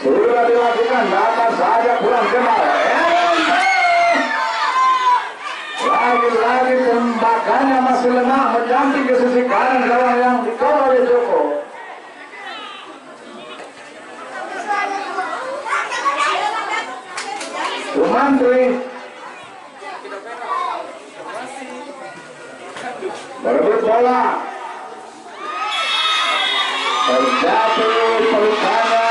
Sudah dilakukan, datang saja pulang Kemal. Lagi-lagi tembakannya masih lemah, menjamping ke sisi kanan gawang yang dikawal oleh Joko. Sumantri berebut bola, terjatuh pelukannya,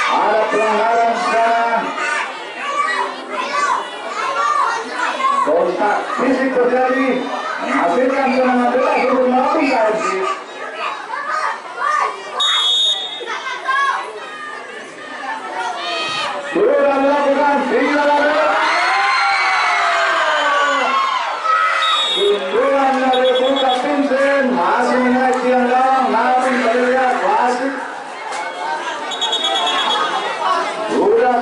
ada pelanggaran sekarang, kontak fisik terjadi, menghasilkan serangan bebas untuk melakukan KFC. Sudah dilakukan, tinggal ada sundulan dari Buka Vincent, masih menaik tiang gawang, namun terlihat wasit sudah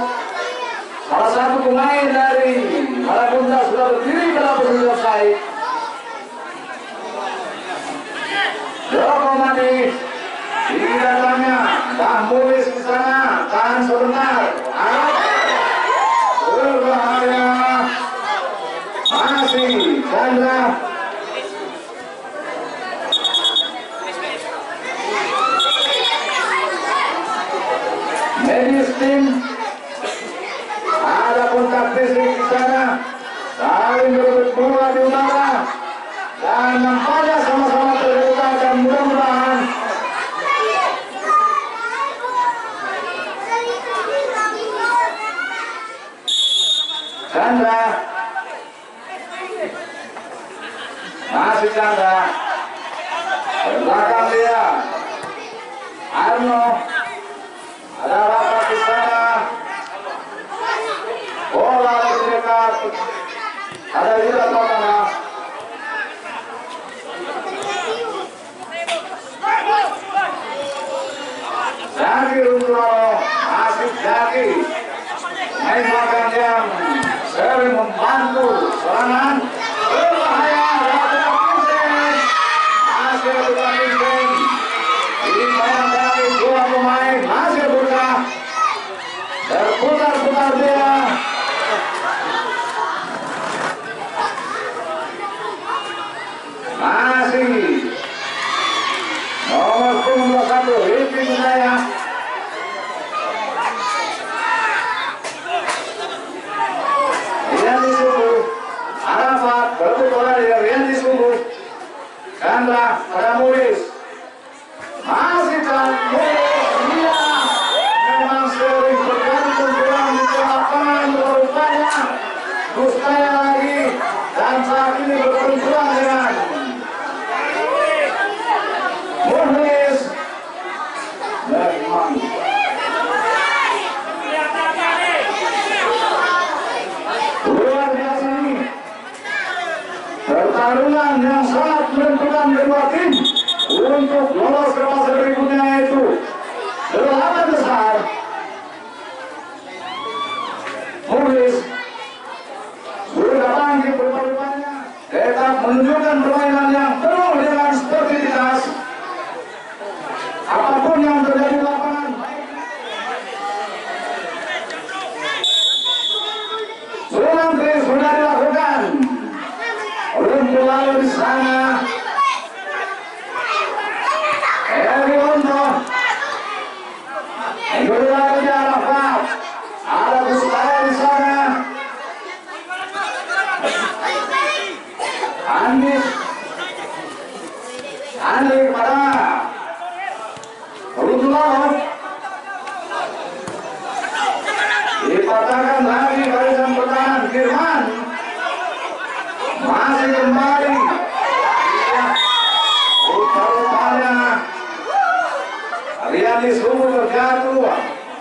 salah satu pemain dari Marabunta sudah berdiri pada posisi offside. Joko Madi tinggi datangnya, Bang Mulis di sana, tahan sebentar. Berbahaya, masih Chandra. Medis tim, ada kontak fisik di sana, saling berebut bola di utara, dan nampaknya sama-sama terluka dan mudah-mudahan Chandra, masih Chandra, belakang dia, Arno, ada Raka di sana, bola lagi dekat, ada Yuda Totana, Jaki Rundro, masih Jaki, main belakang yang sering membantu serangan, berbahaya, Raka Vincent, masih Raka Vincent, dimainkan dari dua pemain, masih Buka, terputar-putar dia, masih nomor 21 Ricky Minaya. Rian Disubuh, Arafat berebut bola dari Rian Disubuh, Chandra pada Mulis, masih Mulis, dia memang sering bergantung pulang di lapangan berupaya, Gustaya lagi, dan saat ini berbenturan dengan Mulis Berman. Luar biasa ini pertarungan yang sangat menentukan kedua tim untuk lolos ke fase berikutnya, yaitu 8 besar. Mulis sudah bangkit berpadu-padunya, tetap menunjukkan permainan yang penuh dengan sportivitas. Apapun yang terjadi di lapangan, Sumantri sudah dilakukan. Rumput lalu di sana, Eri Unto, Eri lagi di Arafat, ada Gustaya di sana, Andi kepada Rundulano, dipatahkan lagi barisan pertahanan Firman, masih kembali putar-putarnya Rian Disubuh terjatuh,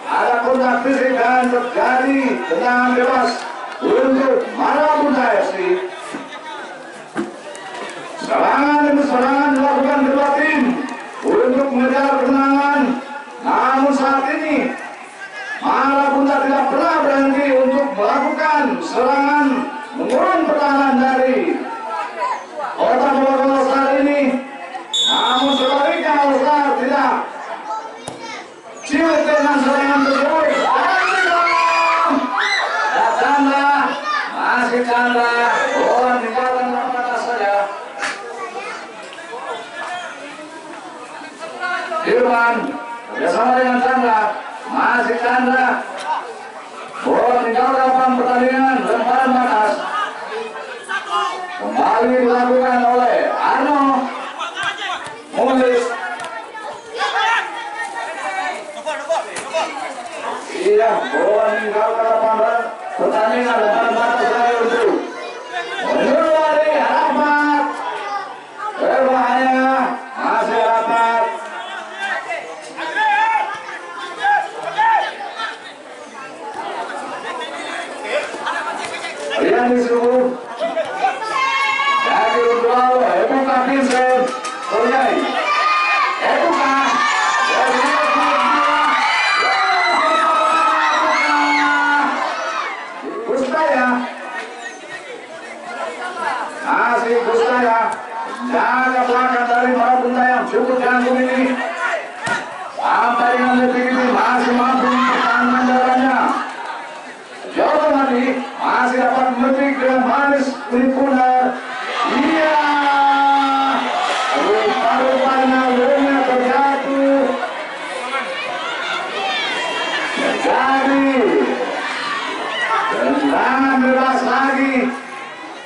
ada kontak fisik dan terjadi tendangan bebas untuk Marabunta FC. Serangan demi serangan dilakukan kedua tim untuk mengejar kemenangan, namun saat ini Marabunta tidak pernah berhenti untuk melakukan serangan mengurung pertahanan dari Kota Bogor All-Star ini, namun sebaliknya All-Star tidak siut dengan serangan tersebut. Chandra, masih Chandra, bola tinggalkan lawan atas saja. Irwan bersama dengan Chandra, masih Chandra, bola tinggalkan lawan pertandingan, lemparan atas. Kembali dilakukan oleh Arno Mulis. Iya, bola meninggalkan lapangan pertandingan lemparan atas dari untuk menyuari Rahmat. Berbahaya, masih Rahmat. Rian disuruh dari untuk Ebuka Vincent Soljai. Ebuka Gustaya, masih Gustaya, jaga belakang dari Marabundayam, cukup jangkung ini sampai dengan detik ini masih mampu mempertahankan jalannya. Jauh lagi masih dapat memetik dengan manis Unipunar. Iya, rupa-rupanya lumnya terjatuh. Jadi tendangan bebas lagi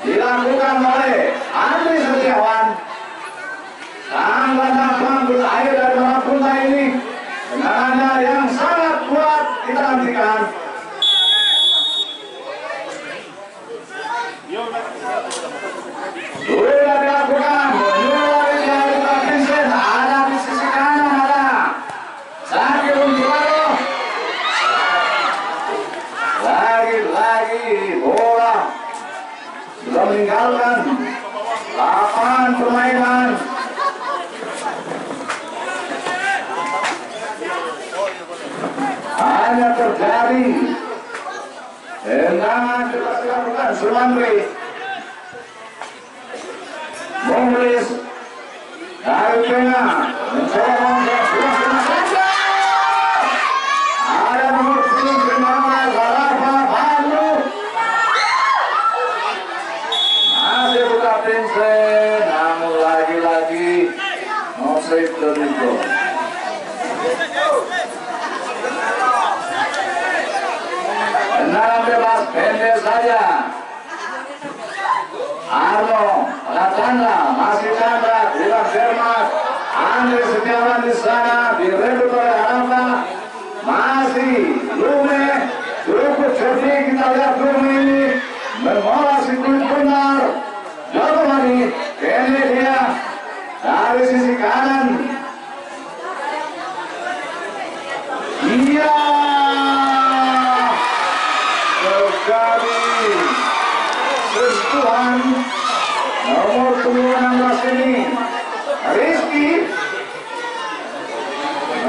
dilakukan oleh Andri Setiawan. Sang gelandang panggung akhir dari Marabunda ini tendangannya yang sangat kuat kita nantikan. Sudah dilakukan, menyuruh dari Vincent, ada di sisi kanan ada Sakir Untiwaro. Lagi bola sudah meninggalkan lapangan permainan. Hanya terjadi tendangan kita dilakukan Sumantri. Mulis dari tengah mencoba mengangkat sudah saja. Ada nomor 19 Rafa Baglu. Masih buka Vincent, namun lagi-lagi offside Domingo. Tendangan bebas pendek saja. Arno, Chandra, masih Chandra, Dilan Shermat, Andri Setiawan di sana, direbut oleh Aramba, masih Lume, cukup cerdik kita lihat Lume ini, mengolah sikut benar, jauh lagi, ini dia, dari sisi kanan, iya, terjadi sentuhan nomor 16 ini Rizky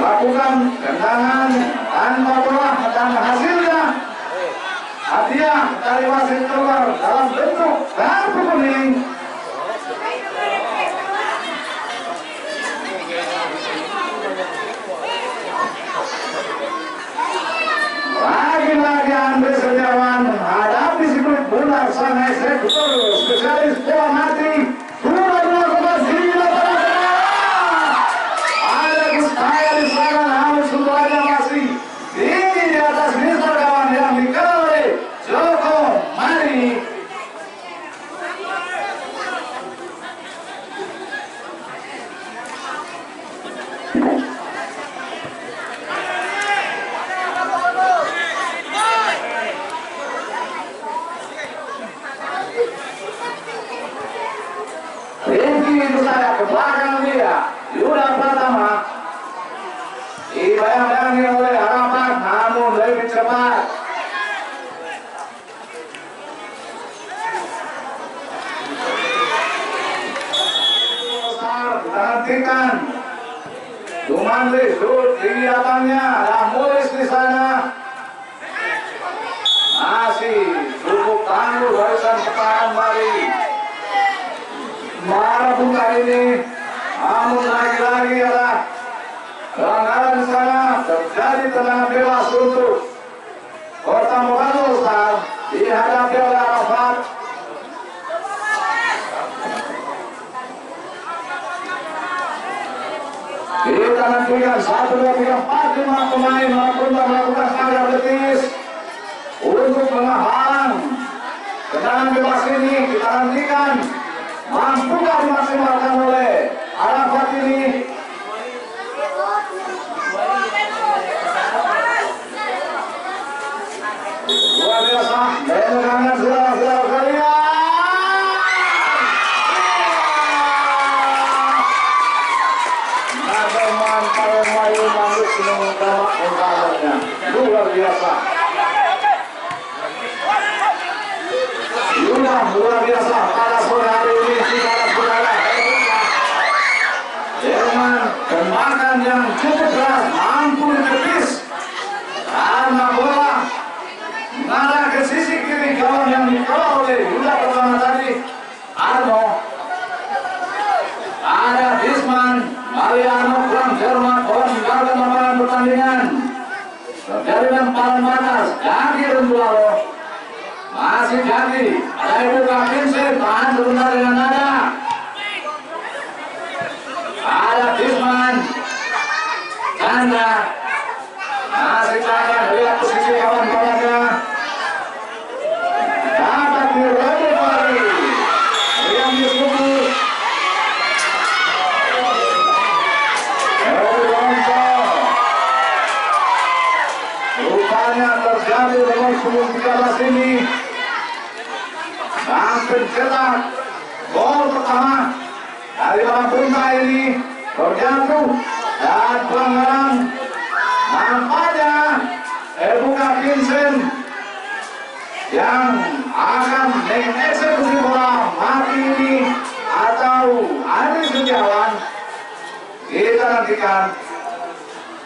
melakukan tendangan tanpa bola dan hasilnya hadiah dari wasit keluar dalam bentuk kartu kuning. Lagi-lagi Andri Setiawan menghadapi si kulit bular sang eksekutor spesialis bola mati. Sudah dilakukan di lapangan tengah. Ada Gustaya di sana, namun semuanya masih tinggi di atas Mister kawan yang dikejar oleh Joko Mari. Itu saya ke belakang dia, Yuda Pratama dibayang-bayangi oleh Harapan, namun lebih cepat. Kita nantikan Sumantri sud tinggi datangnya, ada Mulis di sana, masih cukup tangguh barisan pertahanan Bali. Marabunda ini, namun lagi-lagi ada pelanggaran di sana terjadi masuk. Kota Mogadishu dihadapi oleh Arafat. Kita nantikan 1, 2, 3, 4, 5 pemain melakukan karya betis untuk menghalang tendangan bebas ini. Kita nantikan mampukah dimaksimalkan oleh Arafat ini. Luar biasa, dengan saudara-saudara kalian. Nademan Palemayu Manggis mengutama utamanya. Luar biasa. Luar biasa pada sore hari ini saudara-saudara. Dengan tembakan yang cukup keras mampu ditepis karena bola mengarah ke sisi kiri gawang yang dikawal oleh Yuda pertama tadi Arno. Ada Disman, Mariano kurang cermat, orang meninggalkan lapangan pertandingan. Terjadi lemparan panas, Jaki Rendualo. Masih Jaki, ada Ibu Vincent, tahan sebentar dengan nada. Ada Disman, Chandra. Masih Chandra, lihat posisi kawan-kawannya. Dapat direbut lagi. Yang disebut rupanya terjadi dalam 10-13 ini. Dan pencetak gol pertama dari lawan Punta ini terjatuh dan pelanggaran. Nampaknya Ebuka Vincent yang akan mengeksekusi bola mati ini atau Adi Setiawan. Kita nantikan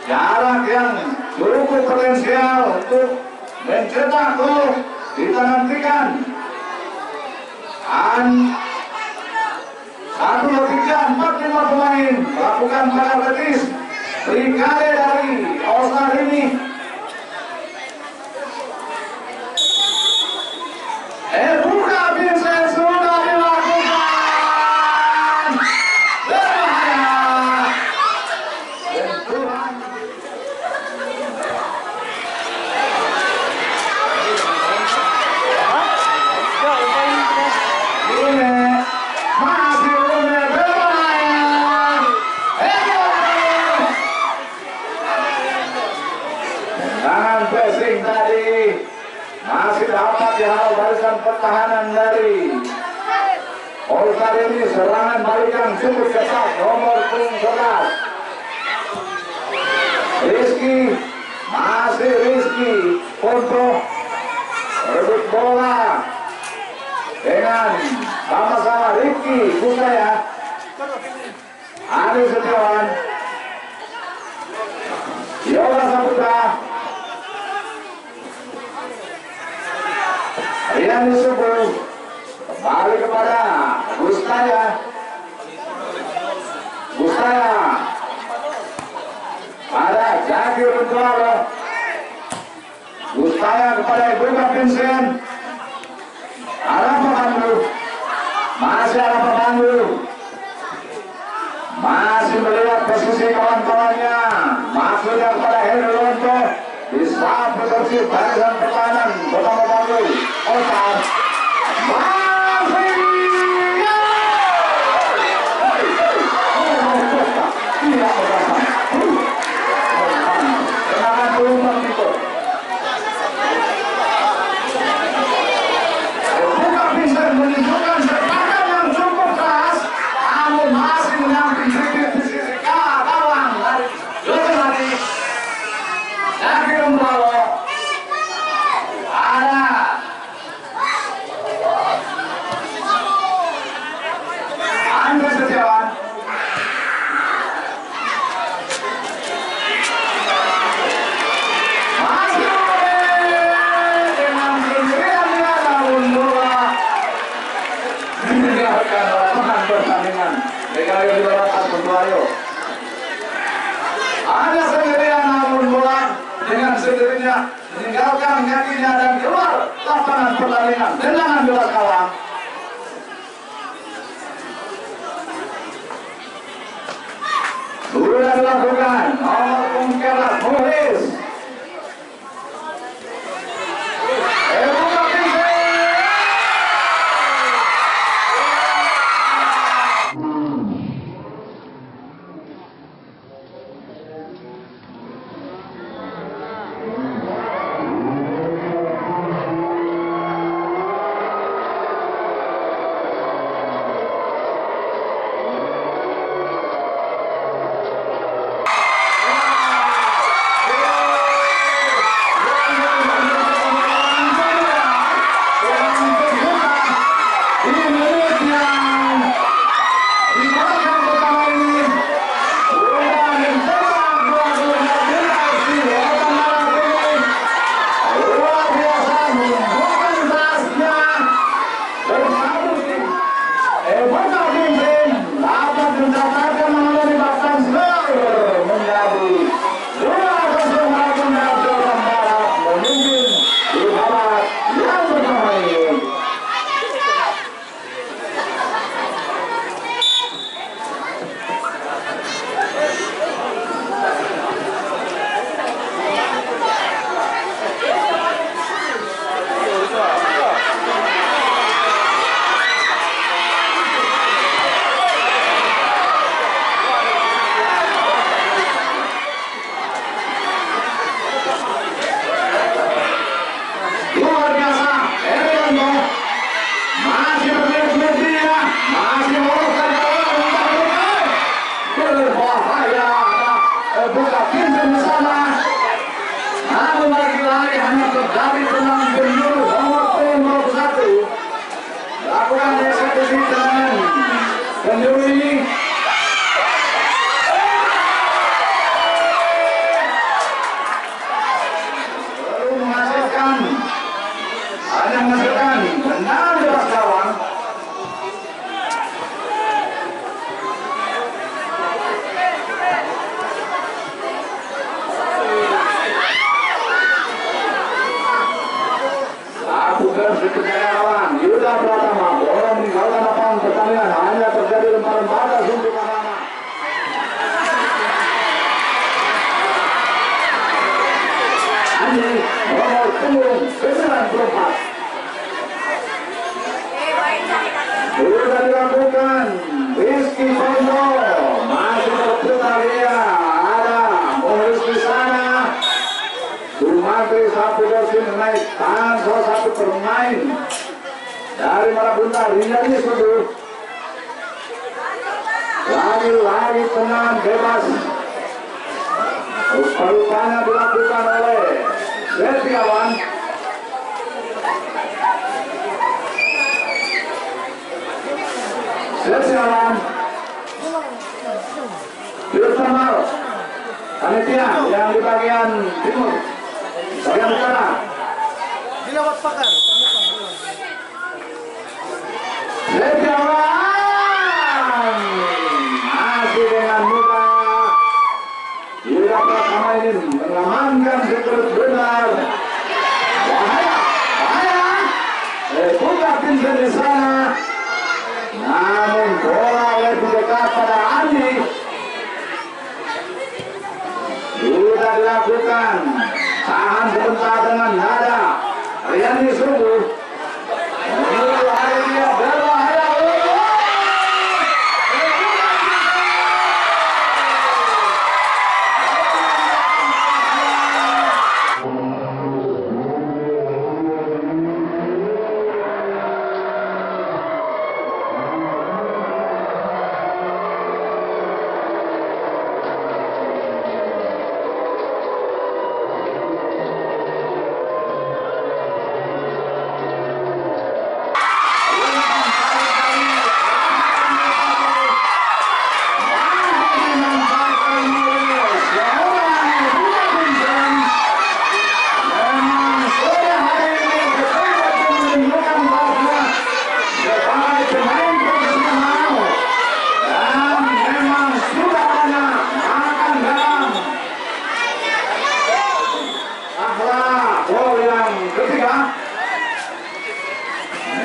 jarak yang cukup potensial untuk mencetak gol. Kita nantikan. Dan 1, 2, 3, 4, 5 pemain melakukan karya betis. Brigade dari All-Star ini. Buka Vincent sudah dilakukan. Berbahaya. Benturan. Masih berbahaya. Dengan pressing tadi masih dapat dihalau barisan pertahanan dari All-Star ini. Serangan balik yang cukup ketat nomor 11 Rizky. Masih Rizky untuk rebut bola dengan sama-sama Rizky Kusaya, Adi Setiawan, Yoga Saputra, Rian Subuh, kembali kepada Gustaya. Ada Jaki Rendualo. Gustaya kepada Ibuka Vincent. Arafat Bandu. Masih Arafat Bandu. Masih melihat posisi kawan-kawannya. Maksudnya kepada Heri Lonto. Bisa bersih barisan pertahanan bersama Bandu. Otar. Masih. Tidak berapa. Kenangan peluang itu. Bukan bisa menunjukkan serangan yang cukup keras, namun masih menyamping sedikit di sisi gawang dari Yogi. Jaki Rendualo. Ada tidak meninggalkan kakinya dan keluar lapangan pertandingan. Tendangan bola gawang. Sudah dilakukan nomor punggung Muhlis. Sudah dilakukan Rizky Fondo masih berputar dia, ada Muhlis di sana. Sumatri satu dosin naik tangan salah satu pemain dari Marabunta Rinjani Sudu. Lagi tendangan bebas. Rupanya dilakukan oleh Setiawan. Setiawan Yusmamal panitia yang di bagian timur, bagian utara. Dilawat pakar. Setiawan masih dengan mudah. Yuda Pratama ini mengamankan seterus benar. Bahaya, bahaya. Buka Vincent di sana. Namun bola lebih dekat pada Andi. Sudah dilakukan tahan sebentar dengan nada Riyandi Subuh. Menuju hari dia berbahaya.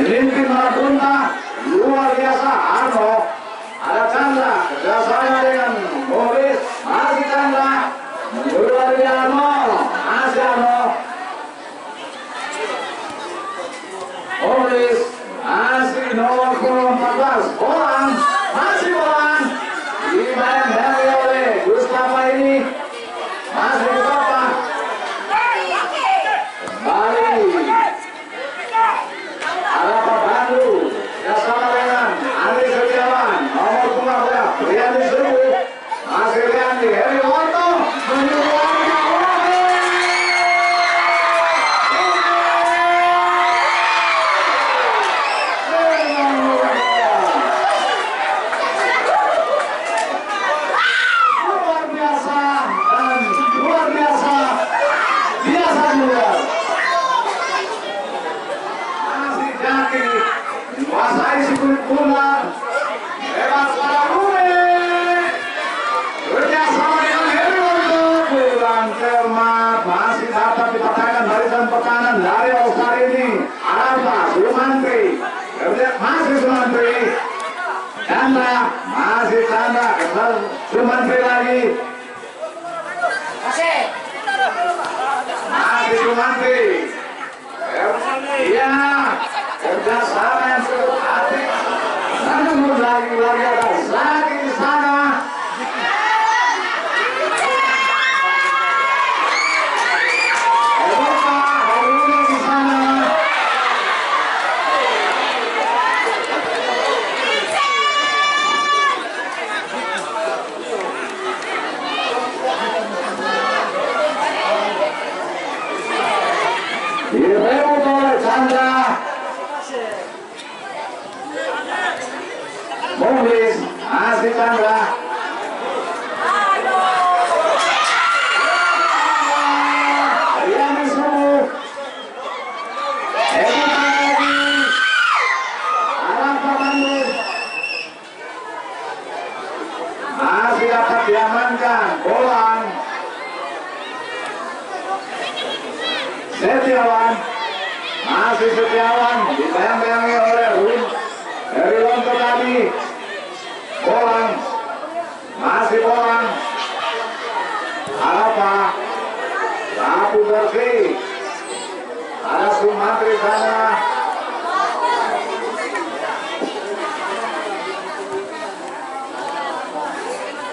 Memimpin Marabunta luar biasa. Arno, ada Chandra kerjasama dengan Boris, masih Chandra luar biasa. Arno, masih Arno. Boris, masih nomor 14 Bolang, masih Bolang. Dimainkan oleh Gustafa ini, masih Gustafa. Kembali Arapa Bandung bersama dengan Andi Setiawan nomor 15 Riyandi Suruh, masih Riyandi Heriwanto menuju menguasai si kulit bulan. Bebas pada Rumi kerjasama dengan Heriwanto. Pulang cermat masih dapat dipatahkan barisan pertahanan dari All-Star ini. Arapa Sumantri masih Sumantri. Chandra masih Chandra. Sumantri lagi masih Sumantri. Iya, kerjasama yang cukup hati. Namun lagi atas lagi di sana. Eropa hari ini di sana. Direbut oleh Chandra. Boris masih Chandra. Riyandi Suruh. Arapa Bandung. Masih dapat diamankan. Bolang. Setiawan. Masih Setiawan. Dibayang-bayangi oleh Heriwanto tadi. Bolang, masih Bolang. Arapa, sapu bersih. Ada Sumantri sana.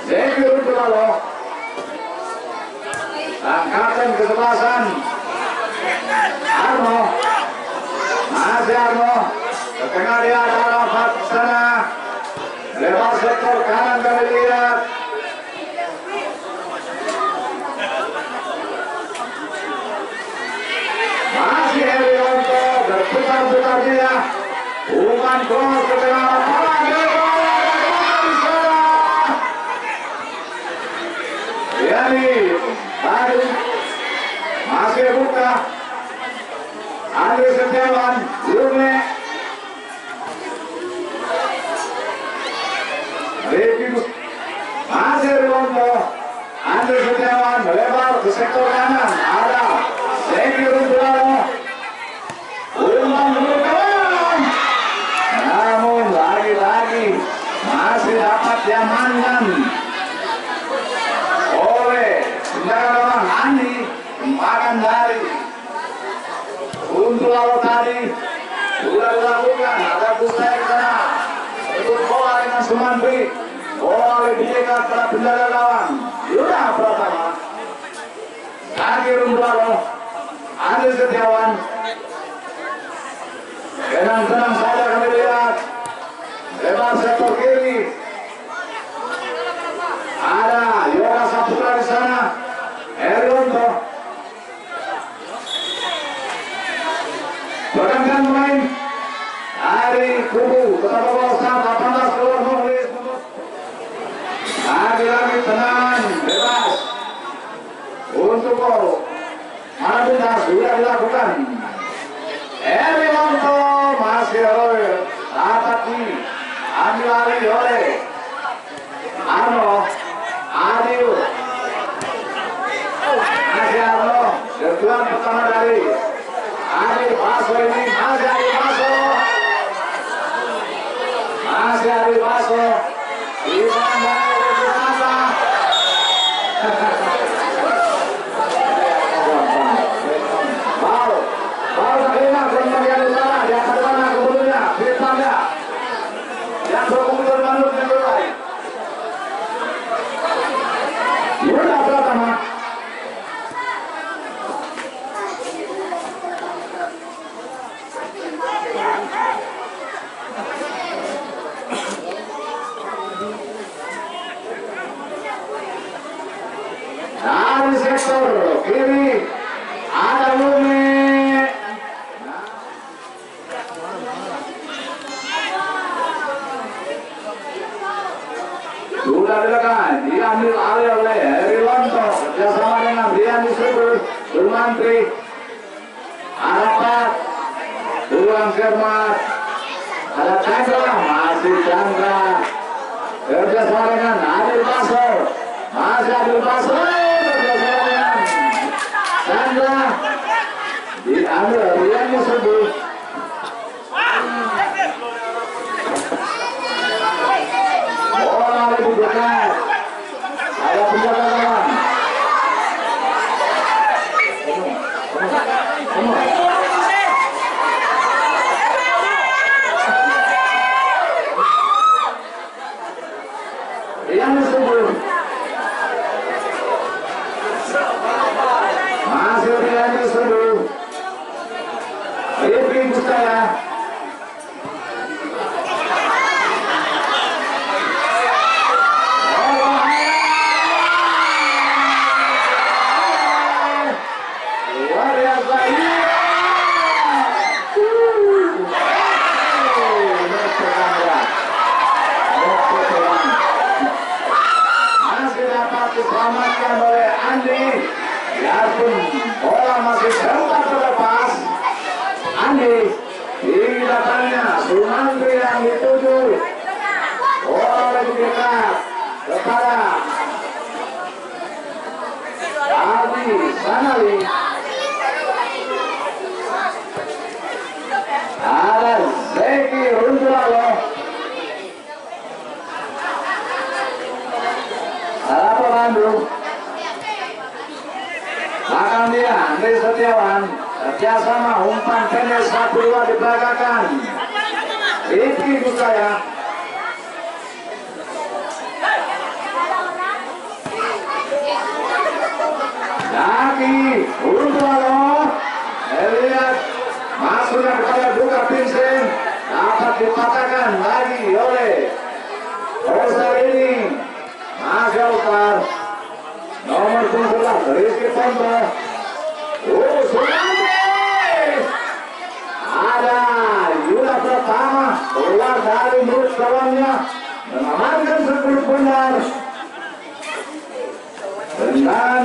Zeki Rudolalo. Angkatan kesebelasan. Arno, masih Arno. Ke tengah dia ada Arafat sana. Lewat sektor kanan kami lihat. Masih Heriwanto berputar-putar dia. Umpan cross ke tengah lapangan. Yani tadi masih buka. Andri Setiawan, Lurne. Masih Heriwanto. Andri Setiawan melebar ke sektor kanan. Ada Zeki Rudolalo. Umpan berkawan. Namun lagi-lagi masih dapat diamankan oleh penjaga Andi. Tempakan dari Rudolalo tadi sudah dilakukan. Ada Busai ke sana. Ikut bola dengan Sumantri. Bola diberikan pada penjaga gawang. Yuda Pratama. Kaki Rudolalo. Andri Setiawan. Tenang-tenang saja kami lihat. Lebar sektor kiri. Ada Yoga Saputra di sana. Heriwanto. Pergantian pemain dari kubu Kota Bogor 18 keluar Mukhlis. Lagi-lagi tenang, bebas untuk gol. Marabunta sudah dilakukan. Heriwanto masih oleh tapi ambil alih oleh Arno. Adil masih Arno. Sentuhan pertama dari Adil Paso ini masih Adil Paso. Sumantri Arafat Tulang Sermat ada Chandra masih Chandra kerja sama dengan Adil Basor masih Adil Basor kerja sama dengan Chandra diambil Rian Musudu bola lebih dekat ada penjagaan Rian Musudu masih Rian Musudu Rifki Gustaya diselamatkan oleh Andi biarpun bola masih sempat terlepas Andi di belakangnya Sumantri yang dituju bola lebih dekat kepada Adi Sanali ada Zeki Rundulalo Harapan Bandung belakang dia Andri Setiawan kerjasama umpan pendek 1-2 dibelakangkan Rifki Gustaya Zaki Rundulalo lihat masuknya kepada Duka Vincent dapat dipatahkan lagi oleh Rosa ini masih Altar nomor 17 Rizky Ponto Sumantri ada Yuda pertama keluar dari mulut kawannya mengamankan sebelum benar dan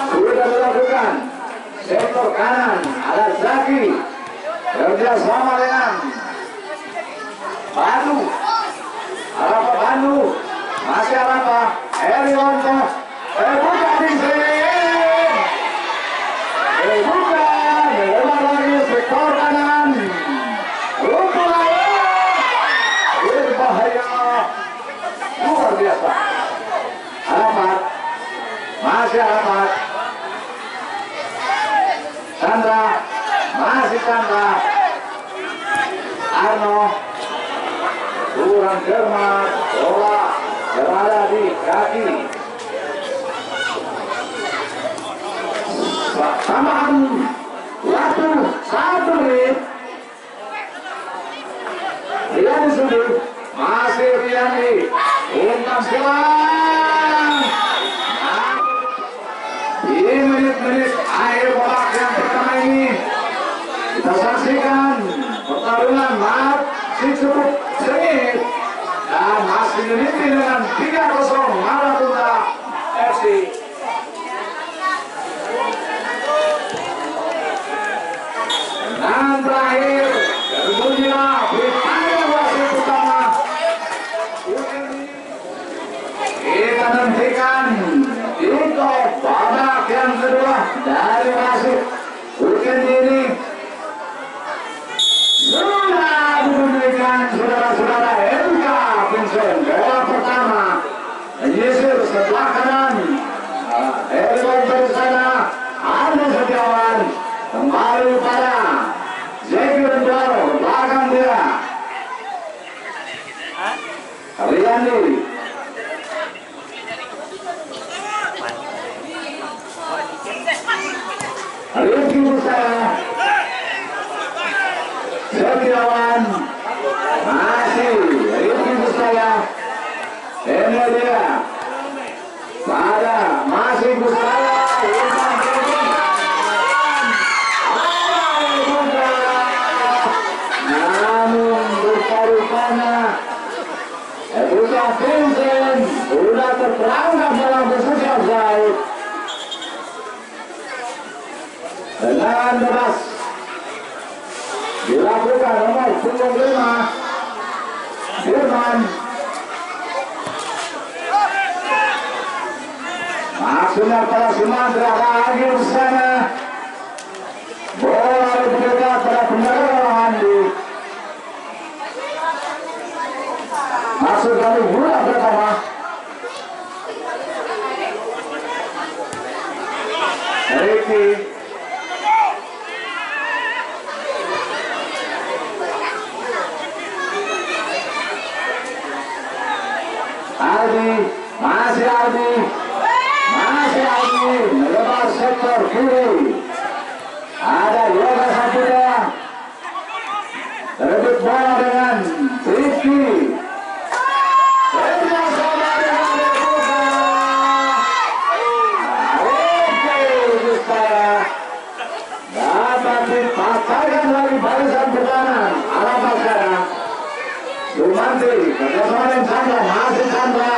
sudah dilakukan sektor kanan ada Zaki kerjasama dengan Banu Arafat Banu masih apa? Erionto bukan Vincent bukan lewat lagi sektor kanan berbahaya luar biasa Arafat masih Arafat Chandra masih Chandra Arno kurang cermat bola berada di kaki tambahan waktu 1 menit Rian Musudu masih Riani umpan silang di menit-menit akhir babak yang pertama ini kita saksikan pertarungan masih cukup sengit dan masih memimpin dengan 3-0 Marabunta FC. Dan terakhir berbunyilah bertanda wasit utama. Kita nantikan itu babak yang kedua dari wasit weekend ini. Sudah diberikan saudara-saudara Erika Vincent bola pertama menyisir dengan bebas dilakukan nomor 25 Firman. Maksudnya pada Sumatera lagi di sana. Bola dibuka pada penjaga Andi. Masuk dari bola pertama. Ricky. Aldi, masih Aldi. Masih Aldi, melepas sektor kiri. Ada Yoga Saputra. Rebut bola dengan Rifki. Kerjasama dengan Rifka. Rifki bisa dapat dipatahkan lagi barisan pertahanan. Apa sekarang? Sumanti, kerjasama dengan Chandra, masih Chandra.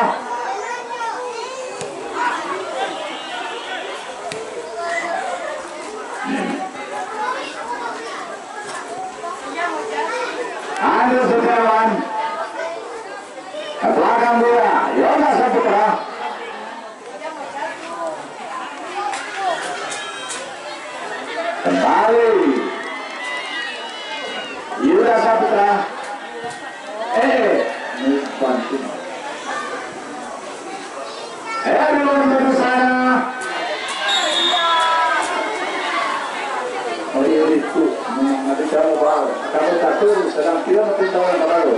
Andrew Setiawan ke belakang dia, Yoga Saputra. Kembali Yoga Saputra. Everyone dari sana. Oh iya itu, nanti kamu baru. Kamu satu sedang tidak memberitahu yang baru.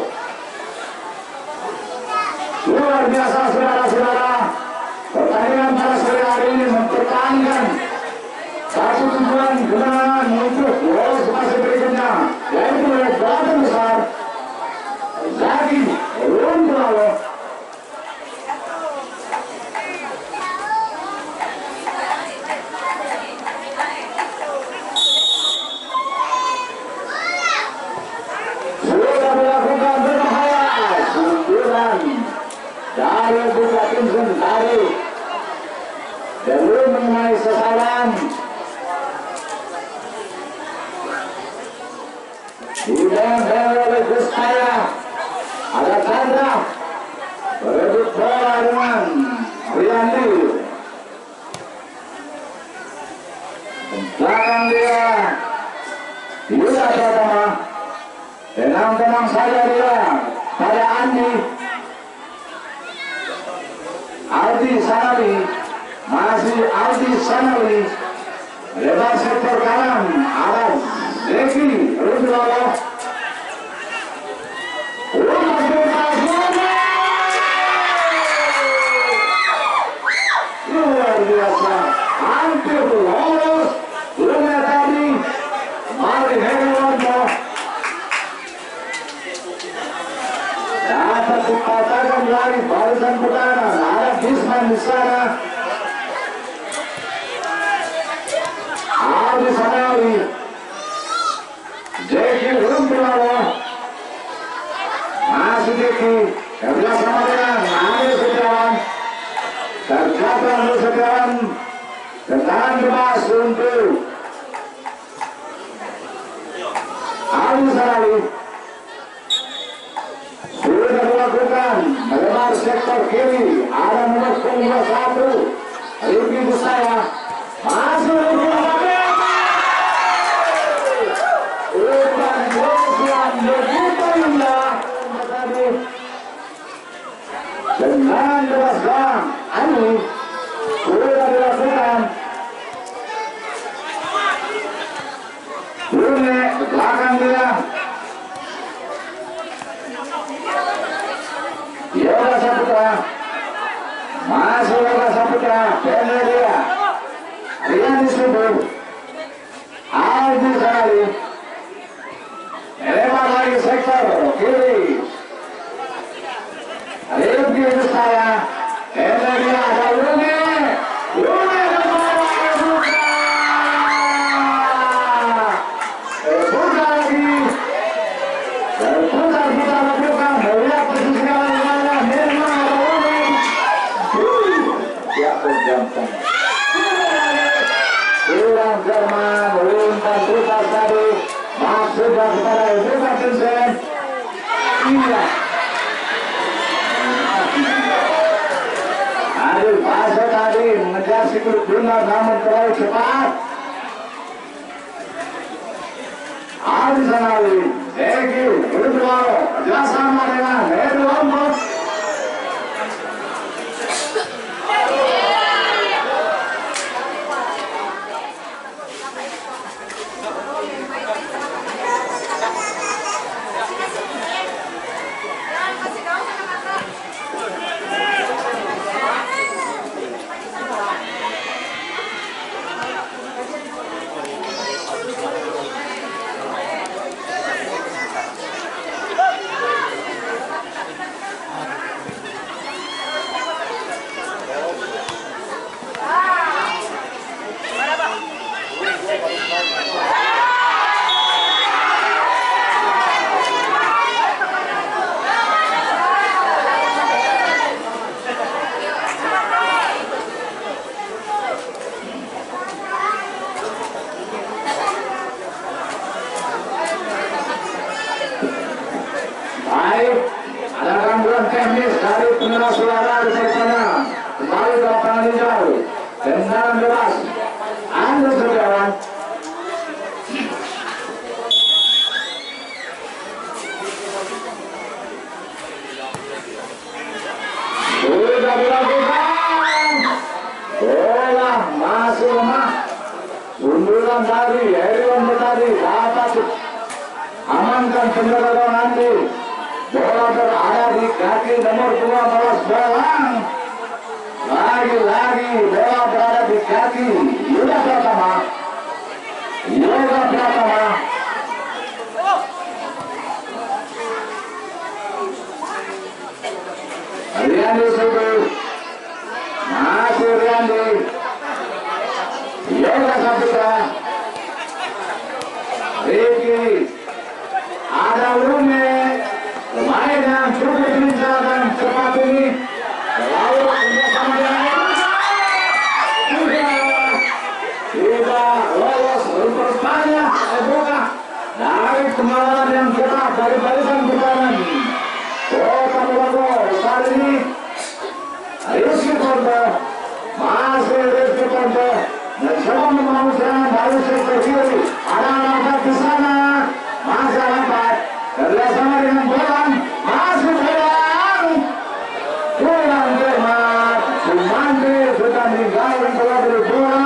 Luar biasa saudara-saudara. Pertandingan pada sore hari ini mempertahankan satu tujuan kemenangan untuk lolos fase berikutnya, yaitu delapan besar. Lagi belum terlalu. Sudah melakukan berbahaya sundulan dari Buka Timson tadi. Belum mengenai sasaran. Dibantu oleh Gustaya. Ada Chandra. Berebut bola dengan Riyandi. Belakang dia Yuda Pratama. Tenang-tenang saja dia pada Andi. Aldi Sanawi. Masih Aldi Sanawi. Lebar sektor kanan. Ada Zeki Rudolf. Luar biasa. Hampir lolos. Lumnya tadi. Mari Heriwanto. Dapat dipatahkan lagi barisan pertahanan. Ada Bisman di sana. Aldi Sanawi. Zeki Rudolf. Masih Zeki. Kerjasama dengan Andrew Setiawan. Tercapai Andrew Setiawan. Tendangan bebas untuk Aldi Sanawi. Sudah dilakukan melebar sektor kiri. Ada nomor 21 Rifki Gustaya. Masuk Rifki Gustaya. Umpan Joshua begitu indah. Dengan bebas gang Ani sudah dilakukan. Brune belakang dia. Yoga Saputra. Masih Yoga Saputra. Jerman umpan putar tadi maksudnya kepada Ibu Vincent. Iya. Aduh, pasal tadi mengejar si grup benar namun terlalu cepat. Adi Sanali, Egi, Udwaro, kerjasama dengan Edu Lombok. Ada gangguan teknis dari pengeras suara di sana. Kembali ke lapangan hijau. Tendangan bebas. Anda Setiawan. Sudah dilakukan. Bola masih lemah. Sundulan dari Erion tadi dapat amankan penjaga nanti. Bola berada di kaki nomor 12 Bolang. Lagi-lagi bola berada di kaki Yuda Pratama. Riyandi Sudu. Masih Riyandi. Yoga Saputra. Riki. Ada Lume. Pemain yang cukup lincah dan cepat ini lalu bersama dengan tidak lolos untuk banyak Ebuka dari kemalan yang ketat dari barisan pertahanan Kota Bogor saat ini Rizky Ponto masih Rizky Ponto mencoba membangun serangan dari sektor kiri ada anak di sana masih lambat kerjasama dengan Bolang masih Bolang Jerman Sumandi sudah meninggalkan bola dari bola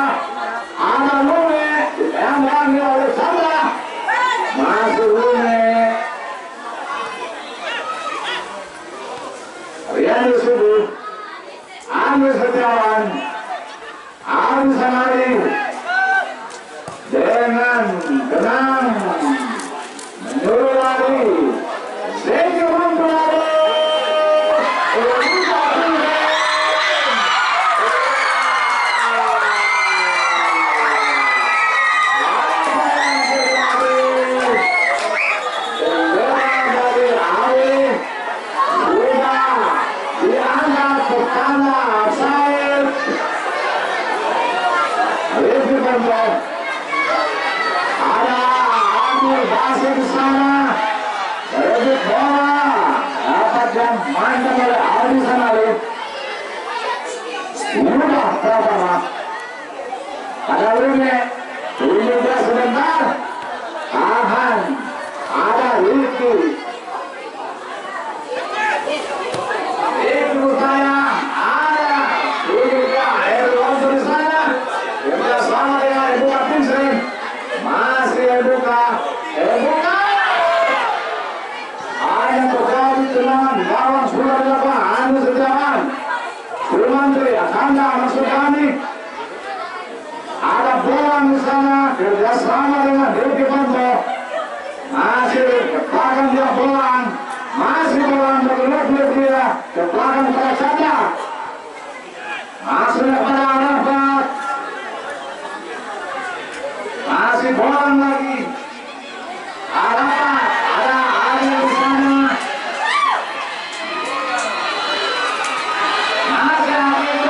ada Lume yang diambil oleh Sandra masih Lume Riyandi Sudu Andi Setiawan Adi Sanari dengan tenang menyuruh lari Zeki Mantrado ada Amir Basir di sana berebut bola dapat dan mainkan oleh Adi Sanali mudah Pratama ada Lume sebentar tahan ada Riki itu saya ada juga Erdogan di sana bersama dengan Ibu Vincent masih Ebuka hanya terjadi tendangan lawan sudah dilakukan Andi Setiawan Sumantri Akanda masuk kami ada Bolang di sana kerjasama dengan Rizky Ponto masih ke belakang dia Bolang masih Bolang bergerak dia ke belakang pada Chandra masih kepada Arafat masih Bolang lagi Arafat ada Ali di sana masih Arafat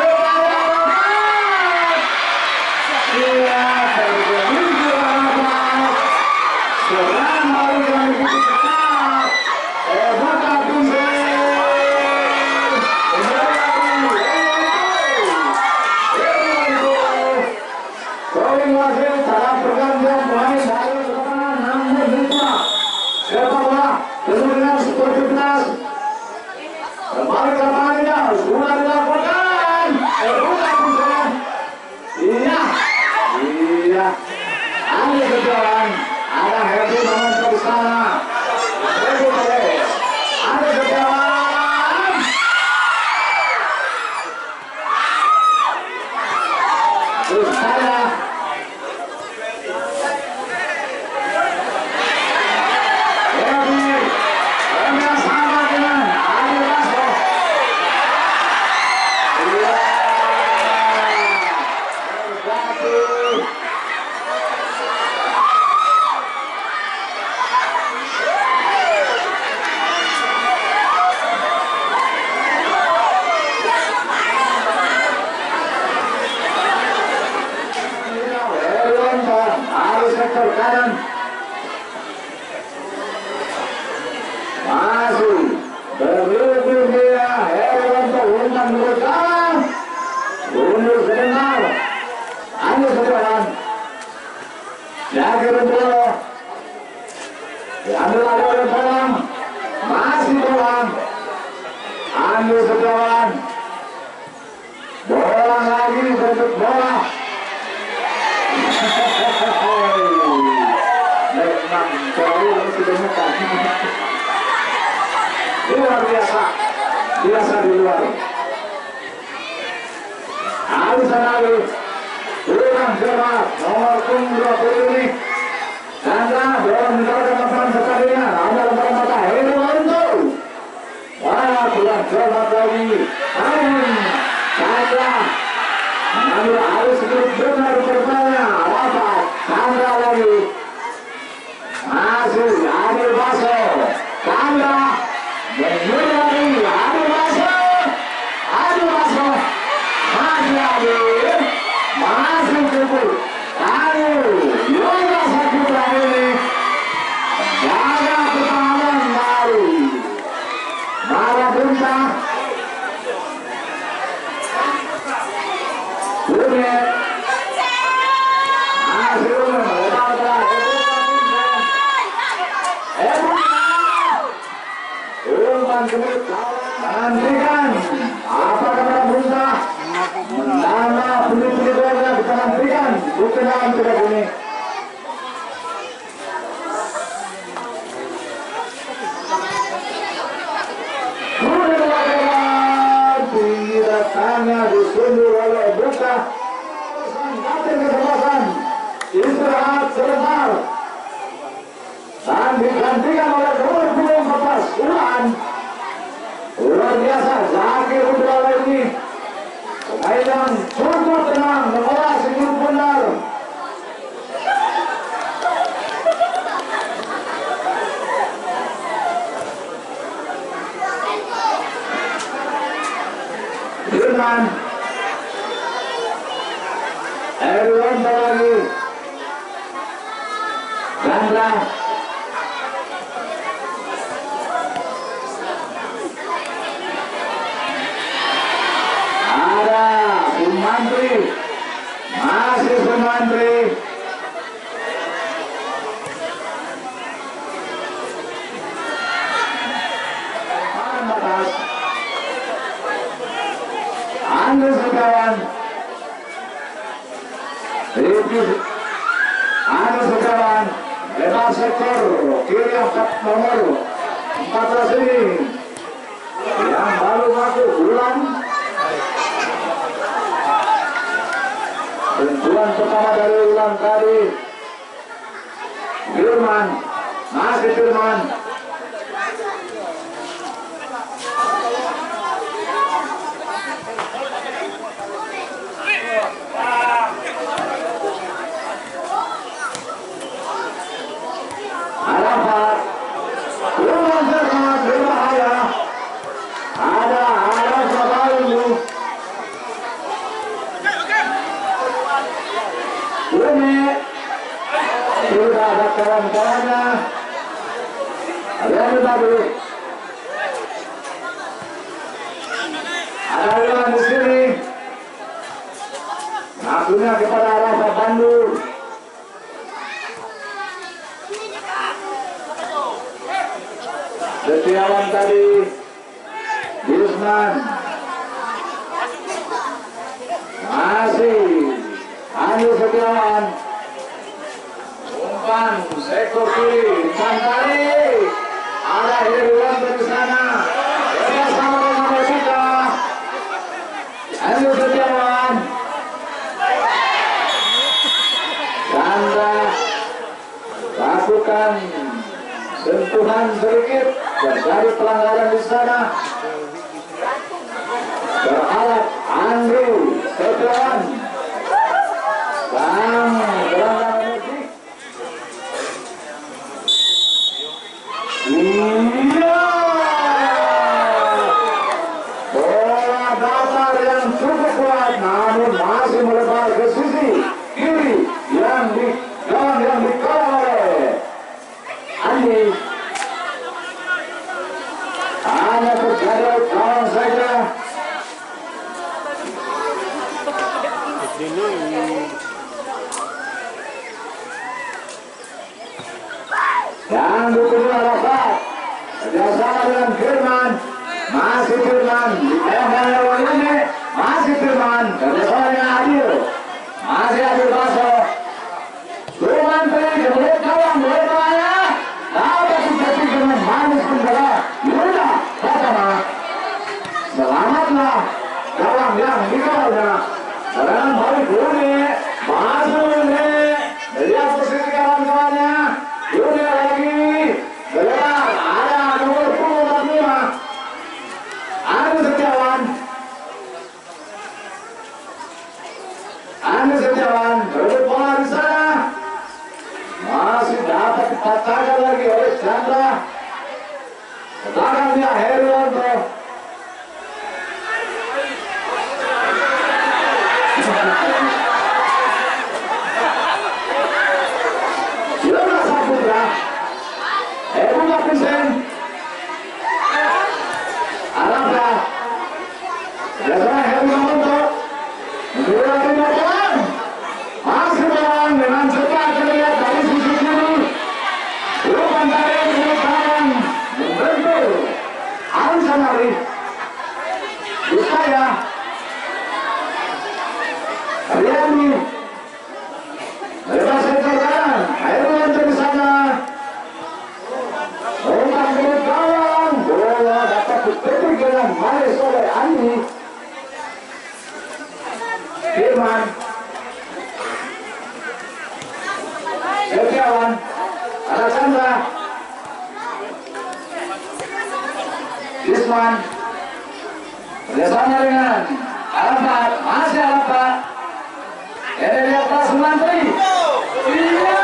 dia terjadi lagi dalam pergantian pemain dari lapangan nomor 5 sepak bola penuh dengan sportivitas. Kembali ke lapangannya sudah dilakukan. Iya. Ada berjalan. Ada Herdi Mamanto di sana. Ada berjalan. Terus saya. Sektor kanan masih berlebih dia Herwanto umpan belakang mundur sebentar Anu Setiawan jaga bola diambil oleh bola masih bola Anu Setiawan bola lagi bentuk bola luar biasa di luar. Alisan Ali ulang cepat nomor 20 ini Chandra belum mendapatkan pasangan sekalinya ada lembaga mata Herwanto ulang cepat lagi Chandra mengambil harus benar bertanya apa Chandra lagi masih Adil Baso Chandra menyudahi Adil Baso masih cukup Yoga Saputra ini jaga pertahanan baru Mara Bunta Bunet masih nantikan apa kata Bunta nama pundi-pundi bola kita nantikan bukan dalam tidak ini tidak hanya disundur oleh Bunta kesempatan istirahat sebentar dan digantikan oleh 24 Ulan luar biasa Zakir Udara ini pemain yang cukup tenang mengolah senyum benar Firman Herwanto lagi Chandra ada Sumantri masih Sumantri Anu Setiawan Anu Setiawan lebar sektor kiri 4 nomor 14 ini yang baru masuk Ulan tentuan pertama dari Ulan tadi Firman masih Firman Arafat Ulan sangat berbahaya ada Arafat baru ini sudah ada kawan-kawannya ada yang baru ada yang di sini maksudnya kepada Arafat Bandung Setiawan tadi Yusman masih Andi Setiawan umpan sektor kiri umpan tarik ada Herwan dari sana bersama dengan Mesika Andi Setiawan Chandra lakukan sentuhan sedikit terjadi pelanggaran di sana berharap Andrew Setiawan sang pelanggaran musik iya bola datar yang cukup kuat namun masih melebar ke sisi kiri yang dikawal oleh Andi hanya terjadi kawan saja yang dituju Arafat kerjasama dengan Firman masih Firman di tengah ini masih Firman kerjasama dengan Adil masih Adil Baso Firman beri kemudian kawan bertanya dapat terjadi dengan manis pembela Yuda Batama selamatlah kawan yang dikawalnya serangan balik Yuni masuk Yuni lihat posisi kawan-kawannya Yuni lagi bergerak ada nomor 45 Andi Setiawan berebut bola di sana masih dapat dipatahkan lagi oleh Chandra belakangnya Herianto Yoga Saputra Ebuka Vincent Arabra biasanya Herianto untuk menjual bola masih bola dengan cepat terlihat dari sisi kiri umpan dari kiri kanan membentur Ansanari Yusaya Ariani lepas sektor kanan Herwan di sana umpan dari kawan bola dapat dipetik dengan manis oleh Andi Firman Setiawan ada Chandra Yusman kerjasama dengan Arafat masih Arafat ini lihat pas Mantri iya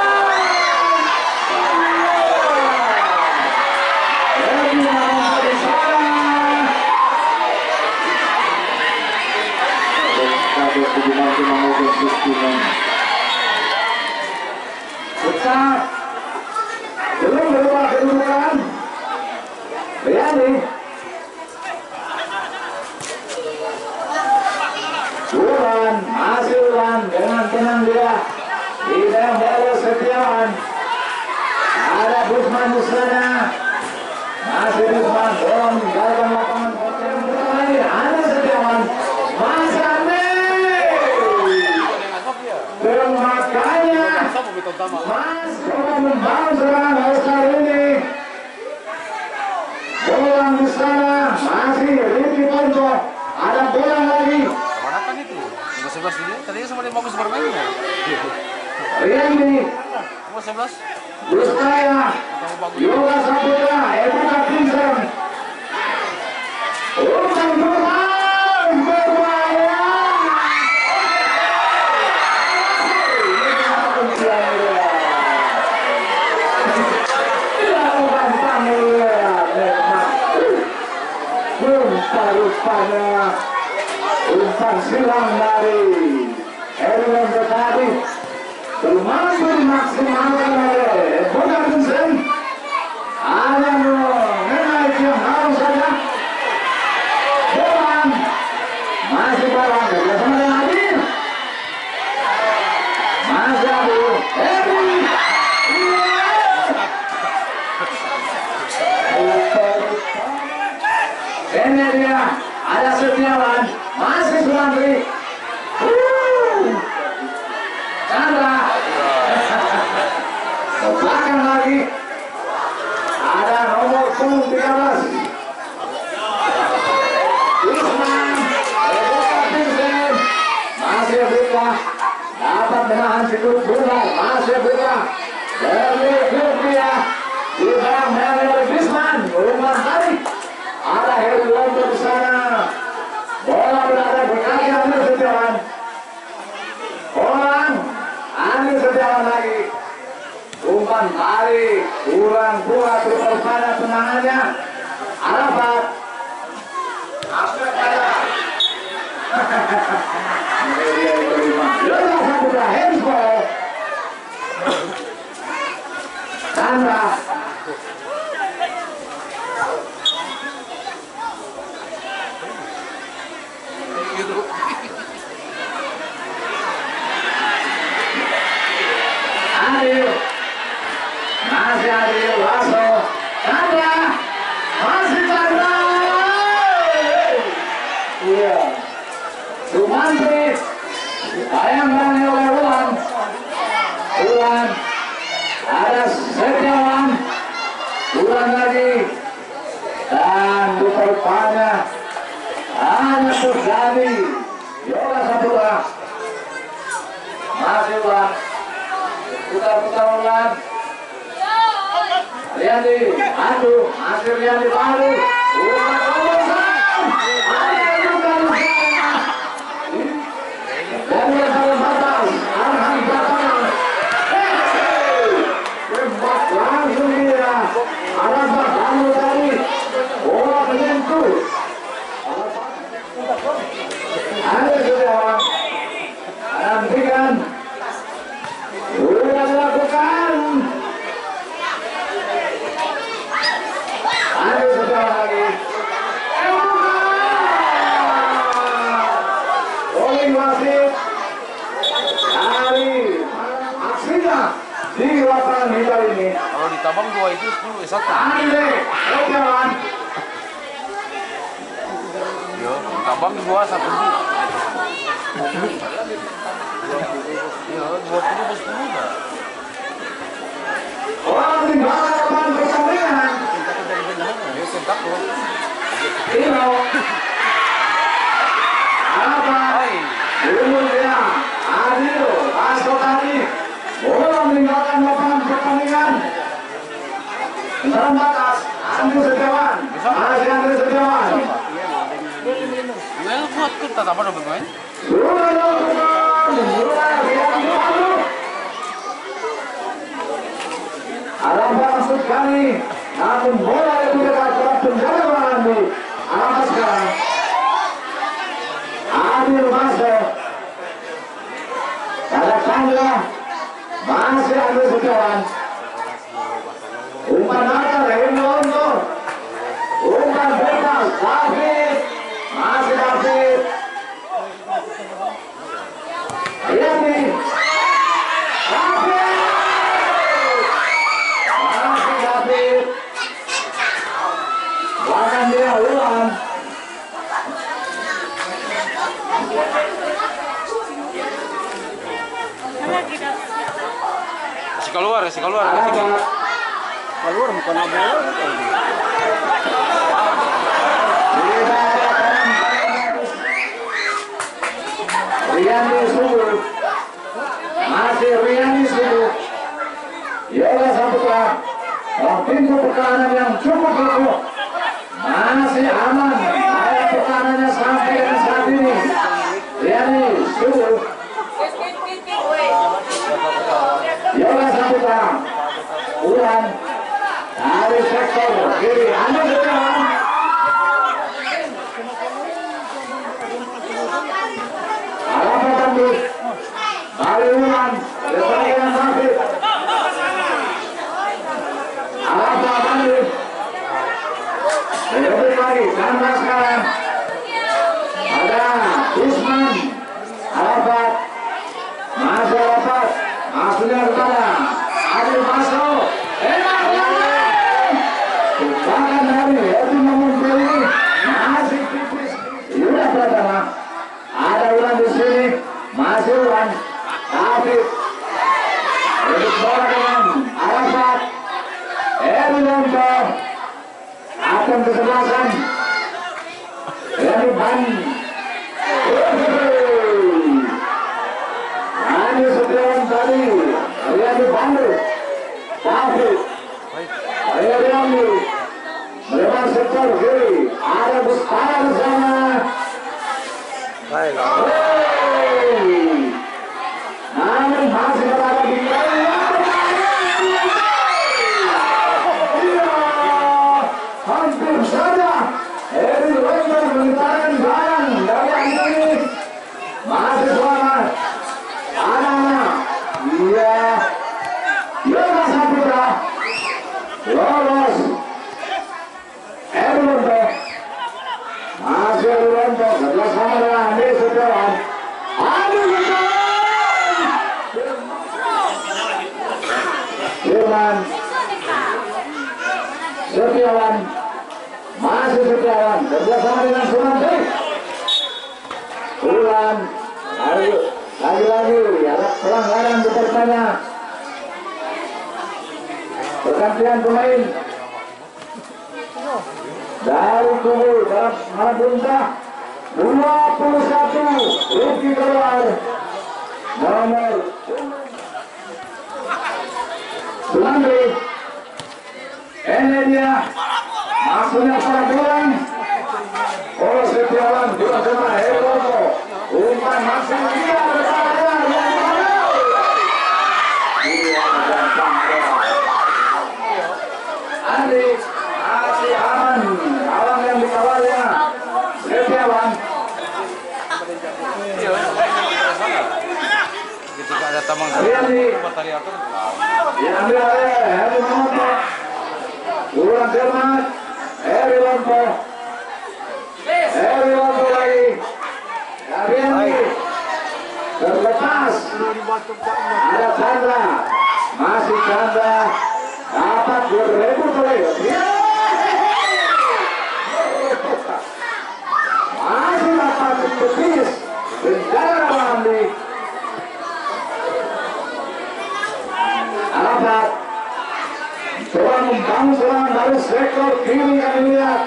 di sana Tetap belum berubah kedudukan Riani Ulan masih Ulan dengan tenang dia tidak bawa Setiawan ada Busman di sana masih Busman bola meninggalkan lapangan yang lagi ada Setiawan masih Andi makanya Mas membangun serangan Oscar ini bola di sana masih Ricky Ponco ada bola lagi Mana kan itu? Nomor 11 ini tadinya sama dia bagus bermainnya. Riandi Nomor 11 Bustaya Yoga Saputra Ebuka Vincent umpan Tuhan berbahaya umpan silang dari Herwan tadi belum mampu dimaksimalkan oleh Ebuka Vincent hanya menaiki yang harus saja bola masih bola kerjasama dengan Adil masih Adil Eri Ini dia, ada Setiawan, masih Sulandri. Chandra. Ke belakang lagi. Ada nomor 13. Isman, Rebecca Vincent, masih Rebecca. Dapat menahan sikut Bruno, masih Rebecca. Dari Filipina, diserang oleh Bisman, Umar tarik. Ada Heri Londo di sana. Bola berada di kaki Andi Setiawan. Orang Andi Setiawan lagi. Umpan tarik, kurang kuat pada tenangannya. Arafat. Aspek pada. Dia diterima. Yoga Saputra handball. Chandra. Adil. Masih Adil, Lasso. Chandra. Masih Chandra. Iya. Sumantri. Bayangkan oleh Ulan. Ulan. Ada Setiawan. Ulan lagi. Dan rupanya hanya terjadi Yoga Saputra. Masih Ulan. Putar-putar Ulan. Riyandi, aduh, masih Riyandi baru. Ulan Ulan. Ada juga Ulan. Dari salah batas, Arhan Batas. Tembak langsung dia. Arafat lalu tadi. Bola menyentuh. Ada Setiawan. Nantikan. Sudah dilakukan. Ada Setiawan lagi. Rolling wasit. Hari aksinya di lapangan hitam ini. Kalau ditabang 2 itu 10 1. Andre Setiawan. Yo, ditabang 2 1. Yo, 20 plus 10 dah. Orang tinggal lapangan pertandingan. Yo, kontak tuh. Tino. Apa? Dulu dia. Adil. Aso tadi. Bola meninggalkan lapangan pertandingan. Dalam batas. Andi Setiawan. Masih Andi Setiawan. Well, buat kita apa dong bermain? Sudah dilakukan. Sudah dilakukan. Arafat masuk kali. Namun bola itu dekat kepada penjaga Andi. Arafat sekarang. Adil masuk. Ada Chandra. Masih Andi Setiawan. Umpan nakal Heri Londo. Umpan bebas David. Masih David. Riyandi. David. Masih David. Bahkan dia Ulan. Kasih keluar. Keluar bukan bola. Riyandi Subur. Masih Riyandi Subur. Yoga Saputra. Pintu pertahanan yang cukup kokoh. Masih aman. Ada pertahanannya sampai dengan saat ini. Riyandi Subur. Yoga Saputra. Ulan. Dari sektor kiri. Andi Setiawan. Arafat tembus. Dari Ulan. Lepas David. Arafat tembus. Lebih lagi. Chandra sekarang. Ada Isman. Arafat. Masih Arafat. Masuknya kepada Adil masuk. Enak lagi. Bahkan dari Heri memulai. Masih Rebut bola dengan Arafat. Erwinto akan kesebelasan. Dari Ban. Ani Setiawan tadi. Dari Bandu. David. Dari Amri. Melebar sektor kiri. Ada Bustara bersama. Namun masih berada di hampir saja Eri Wenger mengitakan barang dari Antoni. Masih selamat anak-anak. Iya Yoga Saputra lolos. Erwinto masih Erwinto kerjasama dengan Andi Setiawan. Andi Setiawan Firman Setiawan masih Setiawan kerjasama dengan Sunanti. Ulan lagi-lagi ada pelanggaran bertanya. Pergantian pemain dari kubu dalam Marabunta 21 Rifki keluar nomor Sunandri. Ini dia maksudnya para bulan oleh Setiawan juga sama Hekoto umpan masih dia berada yang Andi masih aman kawan yang dikawalnya Setiawan. Gitu gak ada tamang Ariandi diambil oleh Heri Mamoto. Ulang cermat Erwinto lagi. Ariandi terlepas. Ada Chandra, masih Chandra dapat direbut oleh masih dapat betis rencana Andi. Arafat coba membangun serangan dari sektor kiri kami lihat.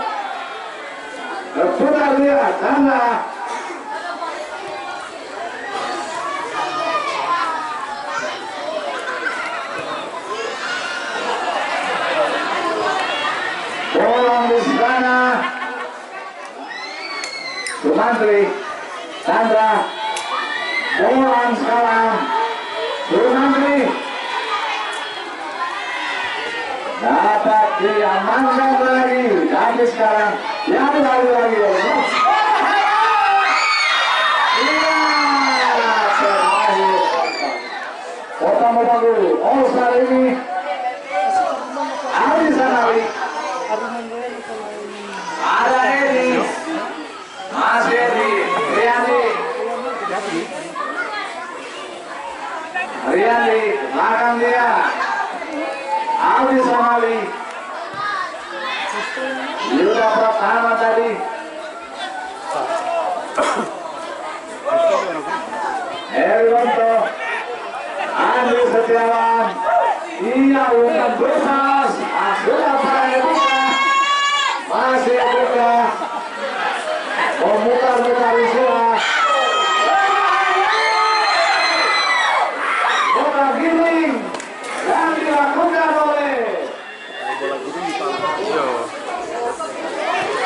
Berputar dia Chandra. Bola di sana. Sumantri Chandra. Bola sekarang. Sumantri dapat diamankan lagi. Tapi sekarang yang lagi. Kota Mobagu All-Star ini Adi Sanali. Ada Edi, masih Edi, Riandi, belakang dia, Adi Sanali, Yuda Pratama tadi, Erwinto, Andi Setiawan, iya umpan bebas, sudah para Ebuka, masih Ebuka, memutar-mutar istilah, bola giring yang dilakukan oleh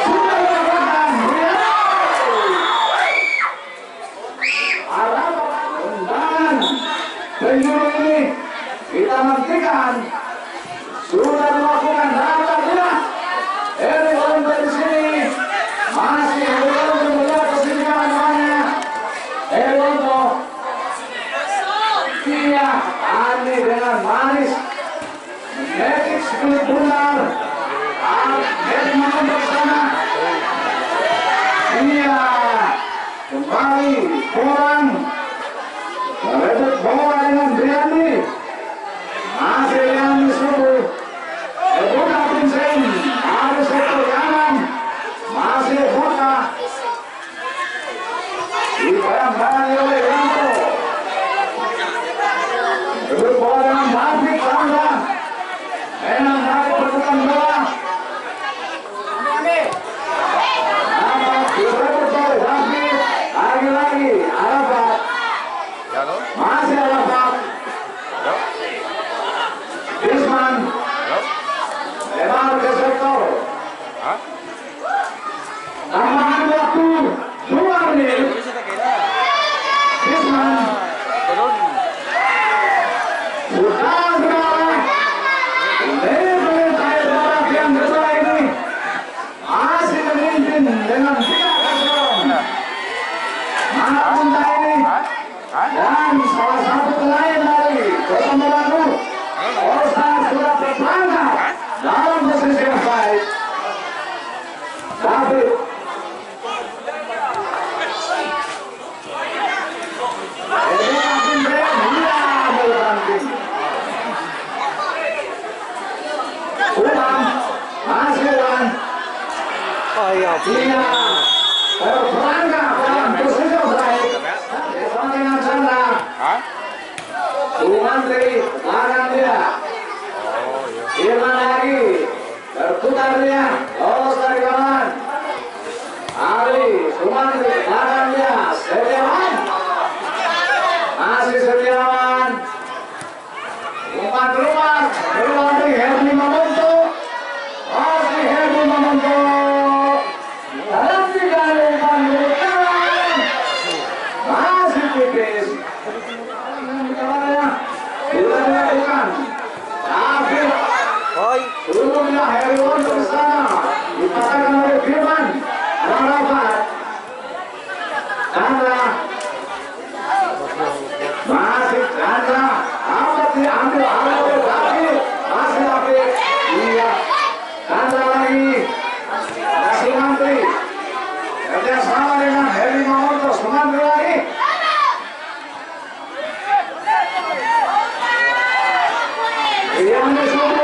sudah dilakukan dan penjuru ini kita nantikan sudah dilakukan dan Erwinto dari sini masih belum melihat kesini namanya Erwinto. Dia Andi dengan manis memetik sedikit benar dari makan bersama. Dia kembali kurang merebut bola dengan Riandi. Masih Riandi subuh Buka Vincent harus sektor kanan. Masih Buka dibayang-bayangi oleh Rianto. Rebut bola dengan Iya. Berangkat dalam posisi baik. Bersama dengan Chandra. Sumantri belakang dia. Irman lagi. Berputar dia. Lolos dari kawan. Ali Sumantri belakang dia. Setiawan. Masih Setiawan. Umpan keluar. Keluar dari Herdi Mamonto. Masih Herdi Mamonto. Dalam 3 umpan keluar. Masih tipis. Tidak dilakukan. Tapi turunnya Heriwan ke sana. Dipasangkan oleh Firman. Rapat. Chandra. Masih Chandra. Amat diambil oleh David. Masih David. Iya. Chandra lagi. Sumantri. Kerjasama dengan Heri Mamonto. Sumantri lagi. Yang disuruh